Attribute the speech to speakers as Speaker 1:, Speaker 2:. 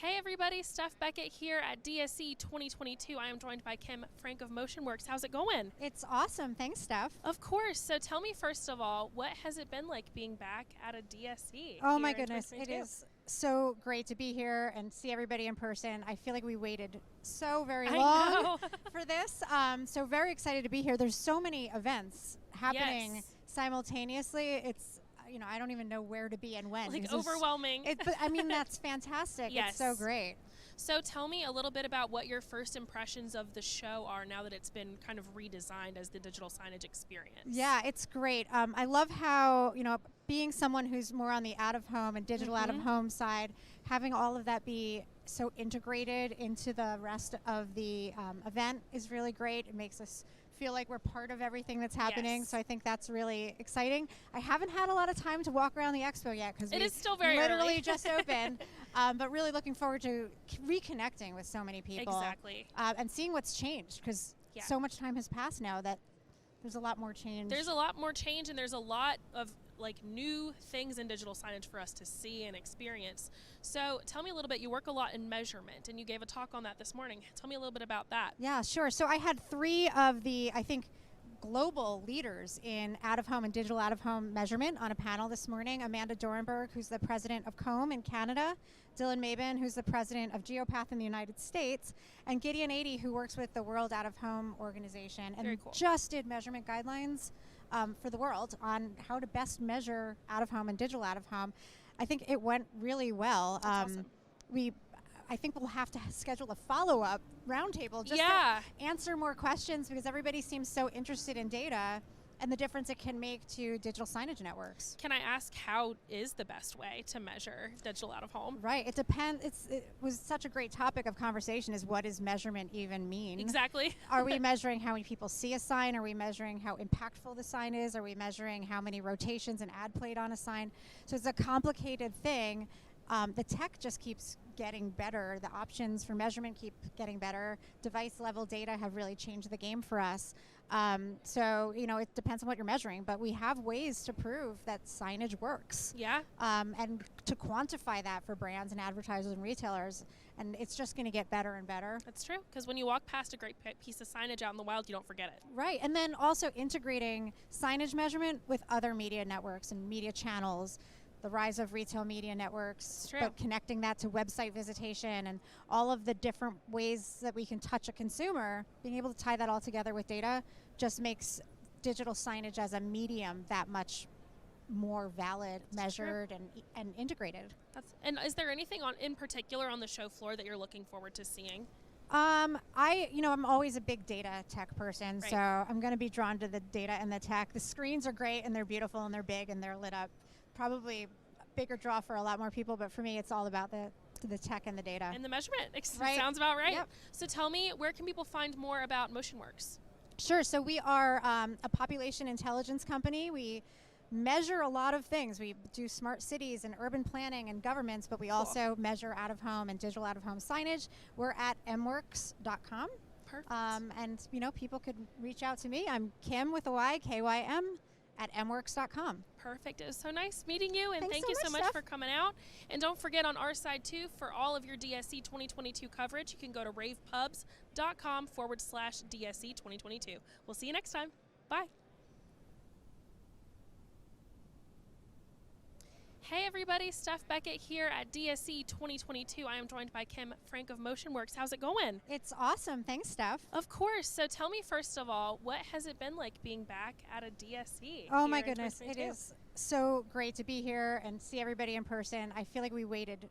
Speaker 1: Hey everybody, Steph Beckett here at DSE 2022. I am joined by Kym Frank of Motionworks. How's it going?
Speaker 2: It's awesome. Thanks, Steph.
Speaker 1: Of course. So tell me first of all, what has it been like being back at a DSE?
Speaker 2: Oh my goodness, it is so great to be here and see everybody in person. I feel like we waited so very long for this. So very excited to be here. There's so many events happening simultaneously. It's I don't even know where to be and when.
Speaker 1: Like overwhelming.
Speaker 2: But I mean, that's fantastic.
Speaker 1: Yes.
Speaker 2: It's so great.
Speaker 1: So tell me a little bit about what your first impressions of the show are now that it's been kind of redesigned as the digital signage experience.
Speaker 2: Yeah, it's great. I love how, being someone who's more on the out-of-home and digital out-of-home side, having all of that be so integrated into the rest of the event is really great. It makes us feel like we're part of everything that's happening. So I think that's really exciting. I haven't had a lot of time to walk around the expo yet because
Speaker 1: it is still very
Speaker 2: literally
Speaker 1: early.
Speaker 2: just opened, but really looking forward to reconnecting with so many people.
Speaker 1: Exactly.
Speaker 2: And seeing what's changed because so much time has passed now that there's a lot more change.
Speaker 1: There's a lot more change and there's a lot of new things in digital signage for us to see and experience. So tell me a little bit, you work a lot in measurement and you gave a talk on that this morning. Tell me a little bit about that.
Speaker 2: Yeah, sure. So I had three of the, I think, global leaders in out-of-home and digital out-of-home measurement on a panel this morning. Amanda Dorenberg, who's the president of Kym in Canada, Dylan Mabin, who's the president of Geopath in the United States, and Gideon Adey, who works with the World Out-of-Home Organization and just did measurement guidelines for the world on how to best measure out-of-home and digital out-of-home. I think it went really well.
Speaker 1: That's awesome.
Speaker 2: I think we'll have to schedule a follow-up roundtable just to answer more questions because everybody seems so interested in data and the difference it can make to digital signage networks.
Speaker 1: Can I ask how is the best way to measure digital out of home?
Speaker 2: Right, it depends. It was such a great topic of conversation is what does measurement even mean?
Speaker 1: Exactly.
Speaker 2: Are we measuring how many people see a sign? Are we measuring how impactful the sign is? Are we measuring how many rotations an ad played on a sign? So it's a complicated thing. The tech just keeps getting better. The options for measurement keep getting better. Device level data have really changed the game for us. So, it depends on what you're measuring, but we have ways to prove that signage works.
Speaker 1: Yeah.
Speaker 2: And to quantify that for brands and advertisers and retailers, and it's just going to get better and better.
Speaker 1: That's true, because when you walk past a great piece of signage out in the wild, you don't forget it.
Speaker 2: Right, and then also integrating signage measurement with other media networks and media channels, the rise of retail media networks, but connecting that to website visitation and all of the different ways that we can touch a consumer, being able to tie that all together with data just makes digital signage as a medium that much more valid, measured, and integrated.
Speaker 1: And is there anything in particular on the show floor that you're looking forward to seeing?
Speaker 2: I'm always a big data tech person, so I'm going to be drawn to the data and the tech. The screens are great and they're beautiful and they're big and they're lit up. Probably a bigger draw for a lot more people, but for me it's all about the tech and the data.
Speaker 1: And the measurement. Sounds about right.
Speaker 2: Yep.
Speaker 1: So tell me, where can people find more about Motionworks?
Speaker 2: Sure. So we are a population intelligence company. We measure a lot of things. We do smart cities and urban planning and governments, but we also measure out-of-home and digital out-of-home signage. We're at mworks.com.
Speaker 1: Perfect.
Speaker 2: And, people could reach out to me. I'm Kym with a Y, K-Y-M, at mworks.com.
Speaker 1: Perfect. It was so nice meeting you, and
Speaker 2: Thanks
Speaker 1: thank you so much
Speaker 2: Steph.
Speaker 1: for coming out. And don't forget, on our side too, for all of your DSE 2022 coverage, you can go to ravepubs.com/DSE 2022. We'll see you next time. Bye. Hey everybody, Steph Beckett here at DSE 2022. I am joined by Kym Frank of Motionworks. How's it going?
Speaker 2: It's awesome. Thanks, Steph.
Speaker 1: Of course. So tell me first of all, what has it been like being back at a DSE?
Speaker 2: Oh my goodness, it is so great to be here and see everybody in person. I feel like we waited